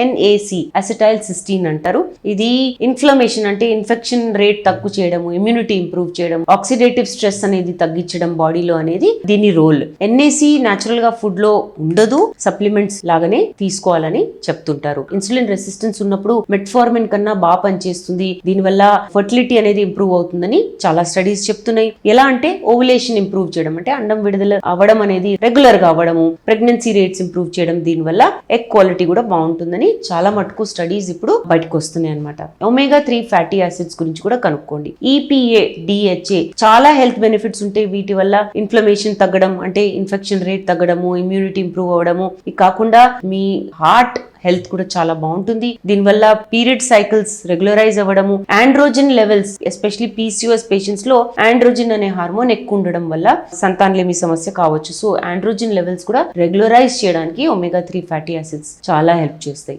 NAC acetyl cystine అంటారు. ఇది inflammation అంటే ఇన్ఫెక్షన్ రేట్ తక్కువ చేయడం, ఇమ్యూనిటీ ఇంప్రూవ్ చేయడం, ఆక్సిడేటివ్ స్ట్రెస్ అనేది తగ్గించడం బాడీలో అనేది దీని రోల్. NAC న్యాచురల్ గా ఫుడ్ లో ఉండదు, సప్లిమెంట్స్ లాగానే తీసుకోవాలని చెప్తుంటారు. ఇన్సులిన్ రెసిస్టెన్స్ ఉన్నప్పుడు మెట్ఫార్మిన్ కన్నా బాగా పనిచేస్తుంది. దీనివల్ల ఫర్టిలిటీ అనేది ఇంప్రూవ్ అవుతుందని చాలా స్టడీస్ చెప్తున్నాయి. ఎలా అంటే ఓవులేషన్ ఇంప్రూవ్ చేయడం, అంటే అండం విడుదల అవ్వడం అనేది రెగ్యులర్ గా అవ్వడము, ప్రెగ్నెన్సీ రేట్స్ ఇంప్రూవ్ చేయడం, దీనివల్ల ఎగ్ క్వాలిటీ కూడా బాగుంటుందని చాలా మటుకు స్టడీస్ ఇప్పుడు బయటకు వస్తున్నాయి అనమాట. omega-3 ఫ్యాటీ యాసిడ్స్ గురించి కూడా కనుక్కోండి. EPA, DHA చాలా హెల్త్ బెనిఫిట్స్ ఉంటాయి వీటి వల్ల. ఇన్ఫ్లమేషన్ తగ్గడం అంటే ఇన్ఫెక్షన్ రేట్ తగ్గడము, ఇమ్యూనిటీ ఇంప్రూవ్ అవ్వడము, ఇది కాకుండా మీ హార్ట్ హెల్త్ కూడా చాలా బాగుంటుంది. దీనివల్ల పీరియడ్ సైకిల్స్ రెగ్యులరైజ్ అవ్వడము, androgen levels especially PCOS patients లో ఆండ్రోజన్ అనే హార్మోన్ ఎక్కువ ఉండడం వల్ల సంతానలేమి సమస్య కావచ్చు. సో ఆండ్రోజన్ లెవెల్స్ కూడా రెగ్యులరైజ్ చేయడానికి omega-3 ఫ్యాటీ యాసిడ్స్ చాలా హెల్ప్ చేస్తాయి.